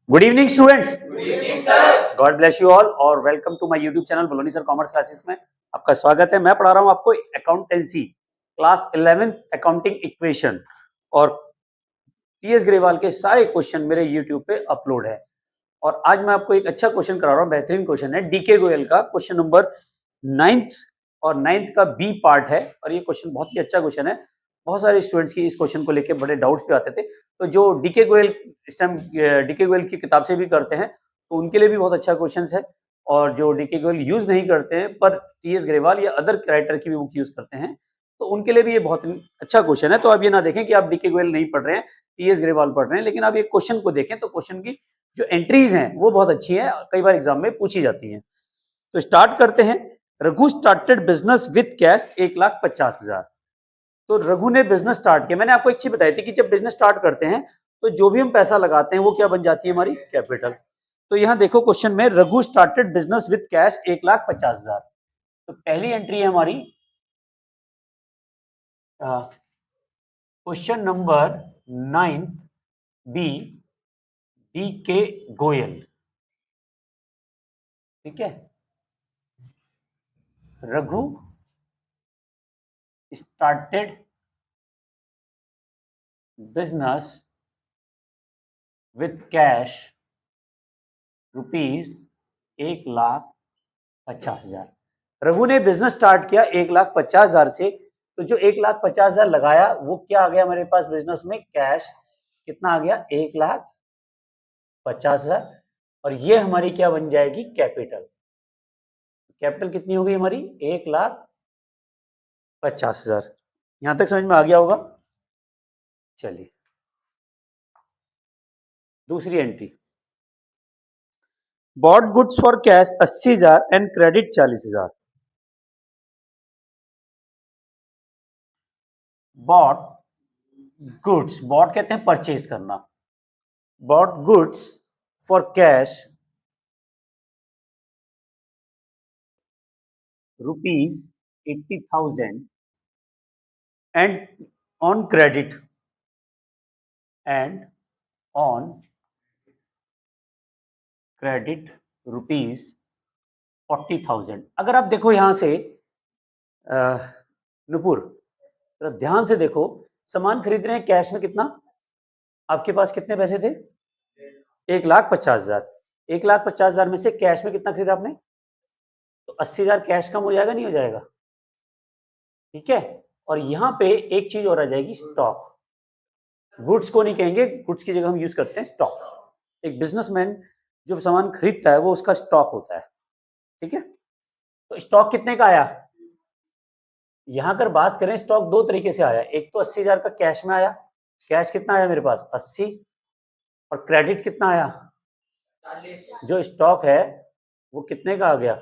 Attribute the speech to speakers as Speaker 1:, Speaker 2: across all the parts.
Speaker 1: Good evening students,
Speaker 2: good evening sir.
Speaker 1: God bless you all और welcome to my YouTube channel Baloni sir commerce classes में आपका स्वागत है। मैं पढ़ा रहा हूं आपको accountancy class 11th accounting equation और टीएस ग्रेवाल के सारे क्वेश्चन मेरे यूट्यूब पे अपलोड है। और आज मैं आपको एक अच्छा क्वेश्चन करा रहा हूं, बेहतरीन क्वेश्चन है डीके गोयल का क्वेश्चन नंबर 9th और 9th का बी पार्ट है। और ये क्वेश्चन बहुत ही अच्छा क्वेश्चन है। बहुत सारे स्टूडेंट्स की इस क्वेश्चन को लेकर बड़े डाउट्स भी आते थे, तो जो डीके गोयल इस टाइम डीके गोयल की किताब से भी करते हैं तो उनके लिए भी बहुत अच्छा क्वेश्चन है। और जो डीके गोयल यूज नहीं करते हैं पर टीएस ग्रेवाल या अदर राइटर की भी बुक यूज करते हैं तो उनके लिए भी ये बहुत अच्छा क्वेश्चन है। तो आप ये ना देखें कि आप डीके गोयल नहीं पढ़ रहे हैं, टीएस ग्रेवाल पढ़ रहे हैं, लेकिन आप ये क्वेश्चन को देखें तो क्वेश्चन की जो एंट्रीज हैं वो बहुत अच्छी है, कई बार एग्जाम में पूछी जाती हैं। तो स्टार्ट करते हैं। Raghu started business with cash 1,50,000। तो रघु ने बिजनेस स्टार्ट किया। मैंने आपको एक चीज बताई थी कि जब बिजनेस स्टार्ट करते हैं तो जो भी हम पैसा लगाते हैं वो क्या बन जाती है, हमारी कैपिटल। तो यहां देखो क्वेश्चन में Raghu started business with cash 1,50,000। तो पहली एंट्री है हमारी क्वेश्चन नंबर 9 बी डी के गोयल। ठीक है, Raghu started business with cash rupees 1,50,000। Raghu ने बिजनेस स्टार्ट किया 1,50,000 से। तो जो 1,50,000 लगाया वो क्या आ गया हमारे पास बिजनेस में, कैश कितना आ गया, 1,50,000। और ये हमारी क्या बन जाएगी, कैपिटल। कैपिटल कितनी हो गई हमारी, 1,50,000। यहां तक समझ में आ गया होगा। चलिए दूसरी entry, bought goods for cash 80,000 and credit 40,000। Bought goods, bought कहते हैं परचेज करना, bought goods for cash rupees 80,000 and on credit and on credit rupees 40,000। अगर आप देखो यहां से नुपुर जरा ध्यान से देखो, सामान खरीद रहे हैं कैश में कितना, आपके पास कितने पैसे थे, 1,50,000। 1,50,000 में से कैश में कितना खरीदा आपने, तो 80,000 कैश कम हो जाएगा, नहीं हो जाएगा। ठीक है, और यहां पे एक चीज और आ जाएगी, स्टॉक। गुड्स को नहीं कहेंगे, गुड्स की जगह हम यूज करते हैं स्टॉक। एक बिजनेसमैन जो सामान खरीदता है वो उसका स्टॉक होता है। ठीक है, तो स्टॉक कितने का आया, यहां अगर बात करें स्टॉक दो तरीके से आया। एक तो 80,000 का कैश में आया, कैश कितना आया मेरे पास 80, और क्रेडिट कितना आया, जो स्टॉक है वो कितने का आ गया,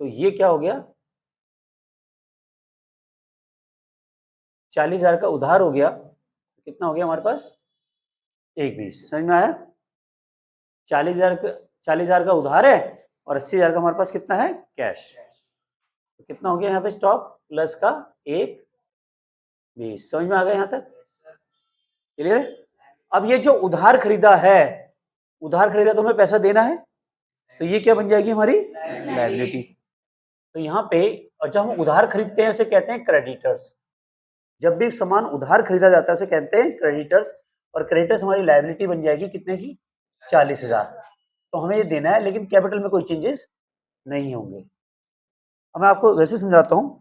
Speaker 1: तो ये क्या हो गया, 40,000 का उधार हो गया। कितना हो गया हमारे पास, 1,20। समझ में आया, 40,000 का उधार है और 80,000 का हमारे पास कितना है, कैश। तो कितना हो गया यहाँ पे, स्टॉक प्लस का 1,20। समझ में आ गया यहाँ तक, क्लियर है। अब ये जो उधार खरीदा है, उधार खरीदा तो हमें पैसा देना है, तो ये क्या बन जाएगी हमारी, लायबिलिटी। तो यहाँ पे, और जब हम उधार खरीदते हैं उसे कहते हैं क्रेडिटर्स। जब भी सामान उधार खरीदा जाता है उसे कहते हैं क्रेडिटर्स, और क्रेडिटर्स हमारी लायबिलिटी बन जाएगी कितने की, 40,000। तो हमें ये देना है, लेकिन कैपिटल में कोई चेंजेस नहीं होंगे। अब मैं आपको वैसे समझाता हूं।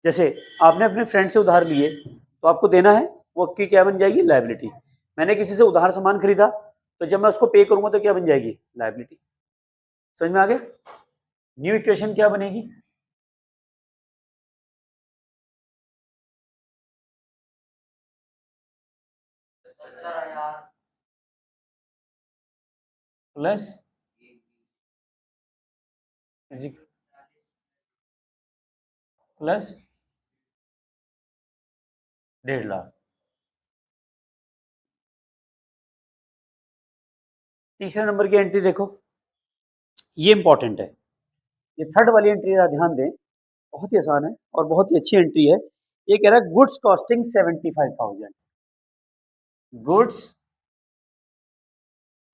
Speaker 1: जैसे आपने अपने फ्रेंड से उधार लिए तो आपको देना है, वो आपकी क्या बन जाएगी, लायबिलिटी। मैंने किसी से उधार सामान खरीदा तो जब मैं उसको पे करूंगा तो क्या बन जाएगी, लायबिलिटी। समझ में आ गया। न्यू इक्वेशन क्या बनेगी, प्लस प्लस 1,50,000। तीसरे नंबर की एंट्री देखो, ये इंपॉर्टेंट है। ये थर्ड वाली एंट्री का ध्यान दें, बहुत ही आसान है और बहुत ही अच्छी एंट्री है। ये कह रहा है goods costing 75,000, goods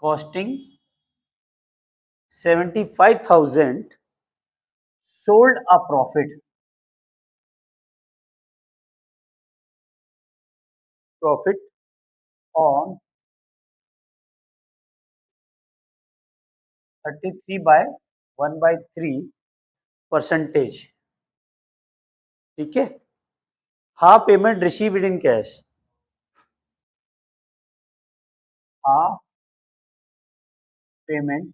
Speaker 1: costing 75,000 sold a profit on 33 by 1 by 3 percentage. ठीक है, half payment received in cash, half payment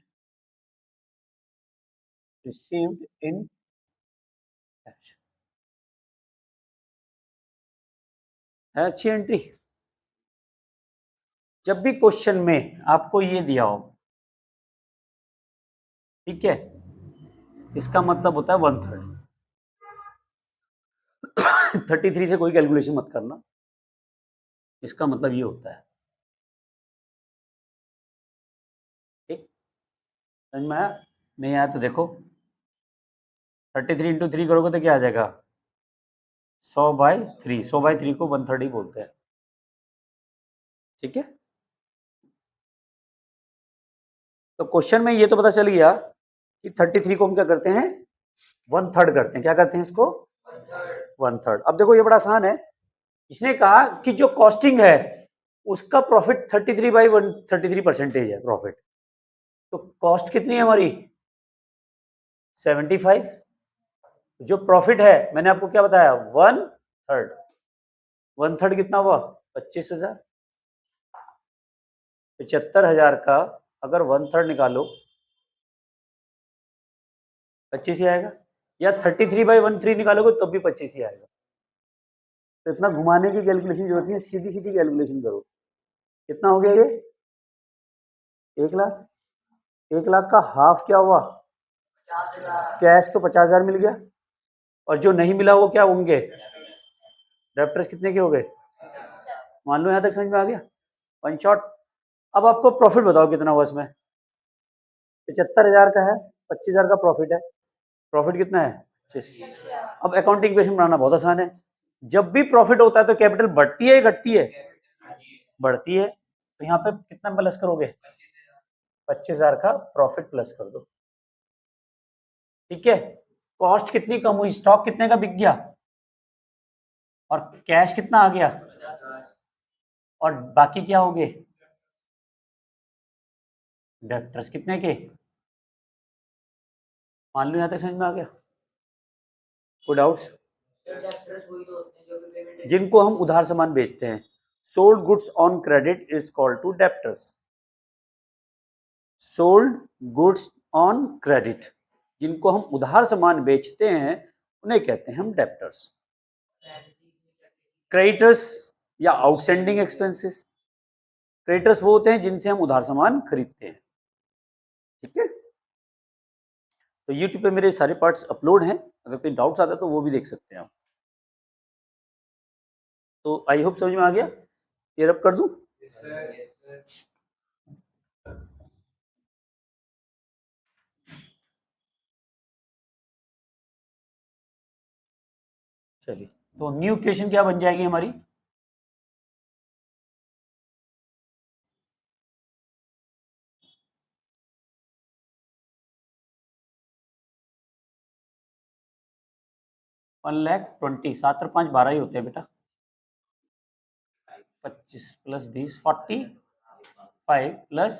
Speaker 1: received in cash है। अच्छी एंट्री। जब भी क्वेश्चन में आपको ये दिया हो, ठीक है, इसका मतलब होता है 1/3। 33 से कोई कैलकुलेशन मत करना, इसका मतलब ये होता है। ठीक, समझ में आया? नहीं आया तो देखो, 33 इंटू 3 करोगे तो क्या आ जाएगा, 100/3। 100/3 को 1/3 ही बोलते हैं। ठीक है, तो क्वेश्चन में ये तो पता चल गया कि 33 को हम क्या करते हैं, 1/3 करते हैं। क्या करते हैं इसको, 1/3। अब देखो ये बड़ा आसान है। इसने कहा कि जो कॉस्टिंग है उसका प्रॉफिट 33 परसेंटेज है प्रॉफिट। तो कॉस्ट कितनी है हमारी, 75। जो प्रॉफिट है मैंने आपको क्या बताया, 1/3। 1/3 कितना हुआ, 25,000। 75,000 का अगर 1/3 निकालो 25 ही आएगा, या 33/13 निकालोगे तब भी 25 ही आएगा। तो इतना घुमाने की कैलकुलेशन जरूरत नहीं है, सीधी सीधी कैलकुलेशन करो। कितना हो गया ये, 1,00,000। 1,00,000 का हाफ क्या हुआ, कैश तो 50,000 मिल गया, और जो नहीं मिला वो क्या होंगे, डेप्टर्स। कितने के हो गए, मान लो यहां तक समझ में आ गया, वन शॉट। अब आपको प्रॉफिट बताओ कितना हुआ इसमें, 75,000 का है, 25,000 का प्रॉफिट है। प्रॉफिट कितना है, 25। अब अकाउंटिंग इक्वेशन बनाना बहुत आसान है। जब भी प्रॉफिट होता है तो कैपिटल बढ़ती है या घटती है, बढ़ती है। तो यहाँ पे कितना प्लस करोगे, 25,000 का प्रॉफिट प्लस कर दो। ठीक है, कॉस्ट कितनी कम हुई, स्टॉक कितने का बिक गया, और कैश कितना आ गया, और बाकी क्या हो गए, डेप्टर्स कितने के। मान लो यहां तक समझ में आ गया, कोई डाउट्स। जिनको हम उधार सामान बेचते हैं, sold goods on credit is called to debtors. Sold goods on credit, जिनको हम उधार सामान बेचते हैं उन्हें कहते हैं हम डेप्टर्स। क्रेडिटर्स या आउटस्टैंडिंग एक्सपेंसेस। क्रेडिटर्स वो होते हैं जिनसे हम उधार सामान खरीदते हैं। ठीक है, तो YouTube पे मेरे सारे पार्ट्स अपलोड हैं, अगर कोई डाउट्स आता है तो वो भी देख सकते हैं आप। तो आई होप समझ में आ गया, क्लियर अप कर दूं। चलिए, तो न्यू इक्वेशन क्या बन जाएगी हमारी, $1,20,000। 7 और 5 12 ही होते हैं बेटा, 25 प्लस 20 45 प्लस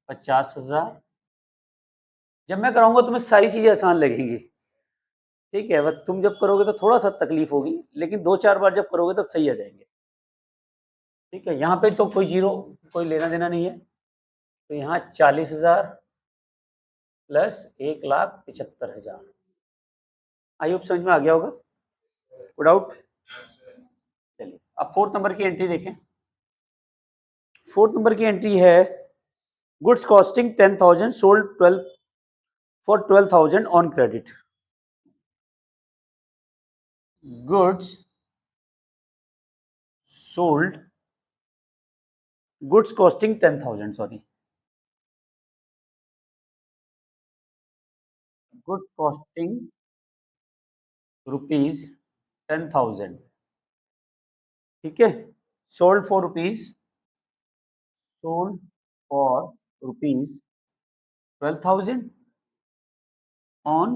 Speaker 1: 50,000। जब मैं कराऊंगा तुम्हें सारी चीजें आसान लगेंगी। ठीक है, बस तुम जब करोगे तो थोड़ा सा तकलीफ होगी, लेकिन 2-4 बार जब करोगे तब सही आ जाएंगे। ठीक है, यहाँ पे तो कोई जीरो, कोई लेना देना नहीं है। तो यहाँ 40,000 प्लस 1,75,000। आई होप समझ में आ गया होगा, कोई डाउट। चलिए अब 4th नंबर की एंट्री देखें। 4th नंबर की एंट्री है goods costing 10,000 sold 12 for 12,000 on credit. Goods sold, goods costing 10,000, sorry, good costing rupees 10,000, ठीक है, sold for rupees 12,000 on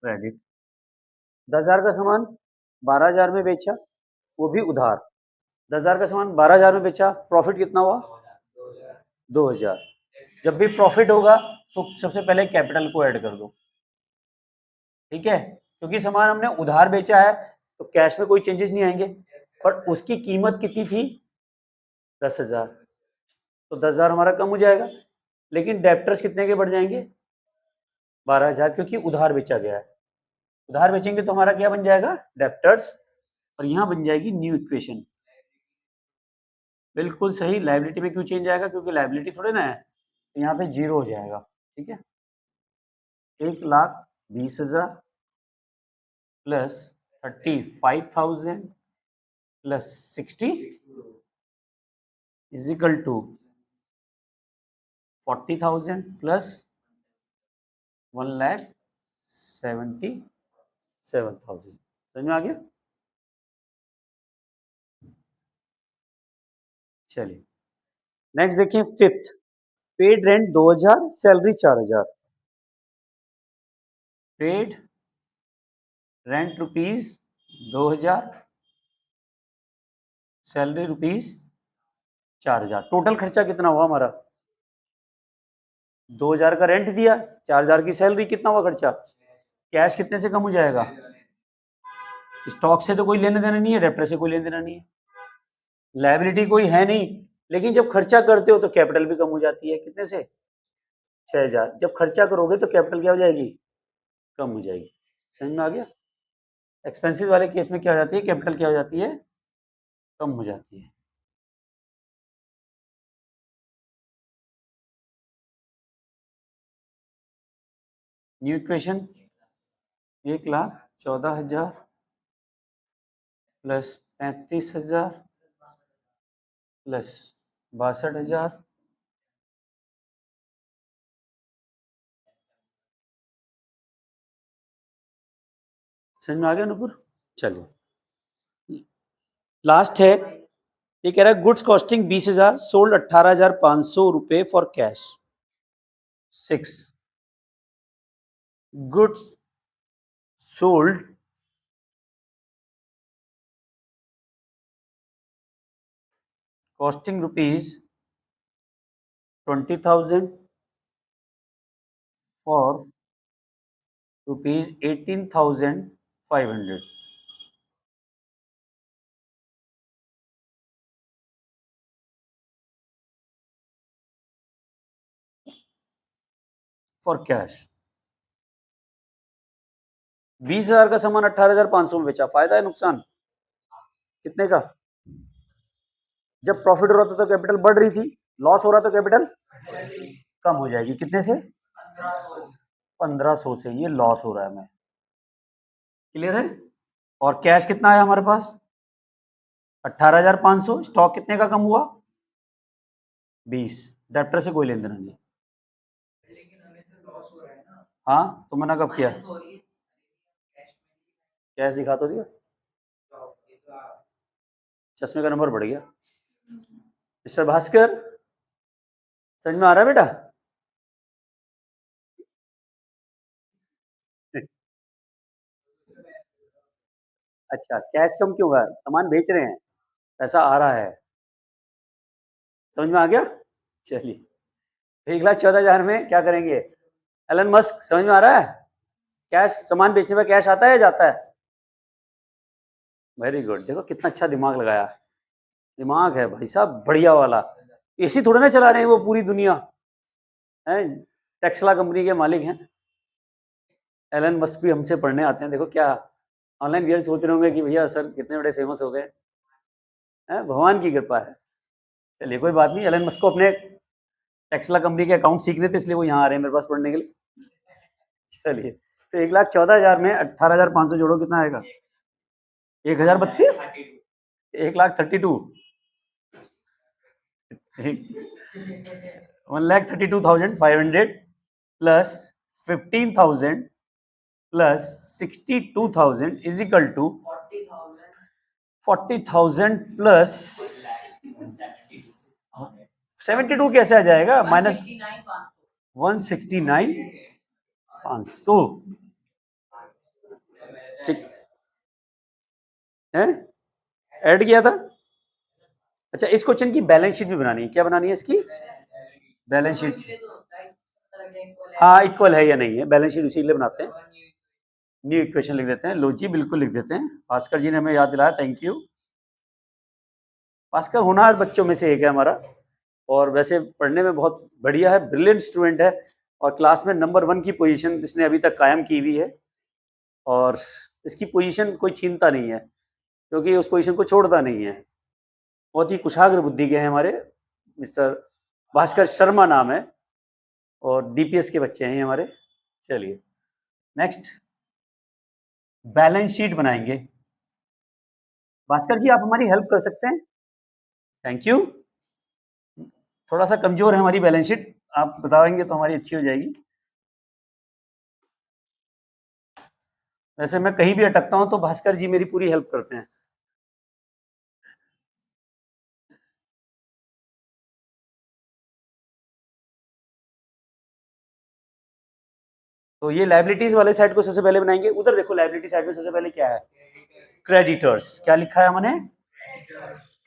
Speaker 1: credit. 10,000 का सामान 12,000 में बेचा, वो भी उधार। 10,000 का सामान 12,000 में बेचा, प्रॉफिट कितना हुआ? 2,000। जब भी प्रॉफिट होगा तो सबसे पहले कैपिटल को ऐड कर दो, ठीक है, क्योंकि सामान हमने उधार बेचा है तो कैश में कोई चेंजेस नहीं आएंगे, पर उसकी कीमत कितनी थी? 10,000, तो 10,000 हमारा कम हो जाएगा, लेकिन डेप्टर्स कितने के बढ़ जाएंगे? 12,000, क्योंकि उधार बेचा गया है। उधार बेचेंगे तो हमारा क्या बन जाएगा? डेप्टर्स, और यहां बन जाएगी न्यू इक्वेशन। बिल्कुल सही। लायबिलिटी में क्यों चेंज आएगा? क्योंकि लायबिलिटी थोड़े ना है, तो यहाँ पे 0 हो जाएगा, ठीक है। 1,20,000 plus 35,000 plus 60 is equal to 40,000 plus 1,77,000। समझ में आ गया? चलिए नेक्स्ट देखिए, fifth, paid rent 2,000, salary 4,000। Paid rent rupees 2,000, salary rupees 4,000। Total खर्चा कितना हुआ हमारा? 2,000 का रेंट दिया, 4,000 की सैलरी, कितना हुआ खर्चा? कैश कितने से कम हो जाएगा? स्टॉक से तो कोई लेने देना नहीं है, डेप्टर से कोई लेने देना नहीं है, लायबिलिटी कोई है नहीं, लेकिन जब खर्चा करते हो तो कैपिटल भी कम हो जाती है। कितने से? 6,000। जब खर्चा करोगे तो कैपिटल क्या हो जाएगी? कम हो जाएगी। समझ में आ गया? एक्सपेंसिव वाले केस में क्या हो जाती है? कैपिटल क्या हो जाती है? कम हो जाती है। न्यू इक्वेशन, 1,14,000 प्लस 35,000 प्लस 62,000 समझ में आ गया नूपुर? चलिए लास्ट है, ये कह रहा है गुड्स कॉस्टिंग 20,000, सोल्ड 18,500 रुपए for cash. 6 goods sold costing rupees 20,000 for rupees 18,500 for cash. 20,000 का सामान 18,500 में बेचा, फायदा है नुकसान? कितने का? जब प्रॉफिट हो रहा था तो कैपिटल बढ़ रही थी, लॉस हो रहा तो कैपिटल कम हो जाएगी। कितने से? 1,500 से। ये लॉस हो रहा है, मैं क्लियर है? और कैश कितना है हमारे पास? 18,500। स्टॉक कितने का कम हुआ? 20। डेप्टर से कोई लेन देना नहीं। हाँ, तो मैंने कब किया? कैश दिखा तो दिया। चश्मे का नंबर बढ़ गया। मिस्टर भास्कर, समझ में आ रहा है बेटा? अच्छा, कैश कम क्यों हुआ? सामान बेच रहे हैं, पैसा आ रहा है। समझ में आ गया? चलिए, 1,14,000 में क्या करेंगे? एलन मस्क, समझ में आ रहा है? कैश, सामान बेचने में कैश आता है या जाता है? Very good. देखो कितना अच्छा दिमाग लगाया। दिमाग है भाई साहब, बढ़िया वाला। एसी थोड़ा ना चला रहे हैं वो पूरी दुनिया है, टेस्ला कंपनी के मालिक हैं। एलन मस्क भी हमसे पढ़ने आते हैं। देखो क्या ऑनलाइन व्यूअर्स सोच रहे होंगे कि भैया सर कितने बड़े फेमस हो गए हैं, भगवान की कृपा है। चलिए कोई बात नहीं, एलन मस्क को अपने टेस्ला कंपनी के अकाउंट सीखने थे, इसलिए वो यहाँ आ रहे हैं मेरे पास पढ़ने के लिए। चलिए, तो 1,14,000 में 18,500 जोड़ो, कितना आएगा? 1,032, 1,32, 1,32,500 plus 15,000 plus 62,000 is equal to 40,000 plus 72 कैसे आ जाएगा? माइनस 169,500 ठीक है, ऐड किया था। अच्छा, इस क्वेश्चन की बैलेंस शीट भी बनानी है। क्या बनानी है इसकी? Balance sheet. हाँ, इक्वल है या नहीं है, बैलेंस शीट उसी के लिए बनाते हैं। न्यू इक्वेशन लिख देते हैं। लो जी, बिल्कुल लिख देते हैं। भास्कर जी ने हमें याद दिलाया, थैंक यू। भास्कर होनहार बच्चों में से एक है हमारा, और वैसे पढ़ने में बहुत बढ़िया है, ब्रिलियंट स्टूडेंट है, और क्लास में नंबर 1 की पोजीशन इसने अभी तक कायम की हुई है, और इसकी पोजीशन कोई छीनता नहीं है, क्योंकि उस पोजीशन को छोड़ता नहीं है। बहुत ही कुशाग्र बुद्धि के हैं हमारे मिस्टर भास्कर शर्मा नाम है, और डीपीएस के बच्चे हैं हमारे। चलिए नेक्स्ट, बैलेंस शीट बनाएंगे। भास्कर जी, आप हमारी हेल्प कर सकते हैं? Thank you. थोड़ा सा कमजोर है हमारी बैलेंस शीट, आप बताएंगे तो हमारी अच्छी हो जाएगी। वैसे मैं कहीं भी अटकता हूं तो भास्कर जी मेरी पूरी हेल्प करते हैं। तो ये लायबिलिटीज वाले साइड को सबसे पहले बनाएंगे। उधर देखो, लायबिलिटी साइड में सबसे पहले क्या है? क्रेडिटर्स। क्या लिखा है हमने?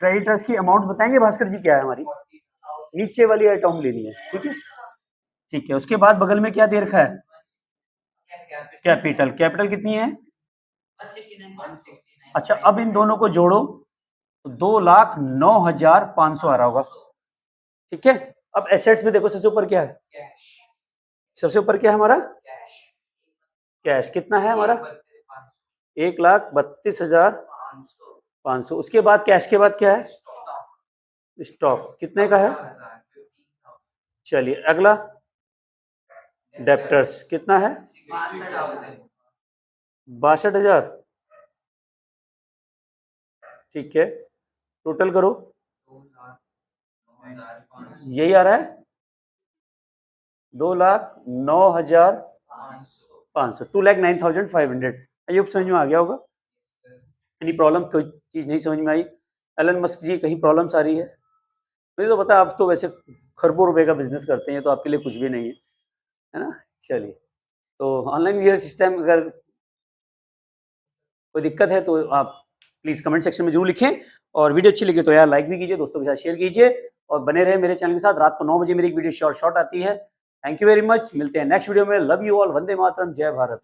Speaker 1: क्रेडिटर्स की अमाउंट बताएंगे भास्कर जी क्या है हमारी? नीचे वाली आइटम लेनी है, ठीक है, ठीक है। उसके बाद बगल में क्या दे रखा है? कैपिटल। कैपिटल कितनी है? अच्छा, अब इन दोनों को जोड़ो तो 2,09,500 आ रहा होगा, ठीक है। अब एसेट्स में देखो, सबसे ऊपर क्या है? सबसे ऊपर क्या है हमारा? कैश। कितना है हमारा? 1,32,500। उसके बाद कैश के बाद क्या है? स्टॉक। कितने का है? चलिए अगला, डेप्टर्स। कितना है? 62,000, ठीक है। टोटल करो, यही आ रहा है 2,09,500, 2,09,500। ये समझ में आ गया होगा? Any problem? कोई चीज नहीं समझ में आई? एलन मस्क जी, कहीं प्रॉब्लम्स आ रही है? मुझे तो पता, आप तो वैसे खरबों रुपए का बिजनेस करते हैं, तो आपके लिए कुछ भी नहीं है ना। चलिए, तो ऑनलाइन वीआर सिस्टम, अगर कोई दिक्कत है तो आप प्लीज कमेंट सेक्शन में जरूर लिखें, और वीडियो अच्छी लगी तो यार लाइक भी कीजिए, दोस्तों के साथ शेयर कीजिए, और बने रहे मेरे चैनल के साथ। रात को 9 बजे मेरी एक वीडियो शॉर्ट आती है। थैंक यू वेरी मच, मिलते हैं नेक्स्ट वीडियो में। Love you all, Vande Mataram, जय भारत।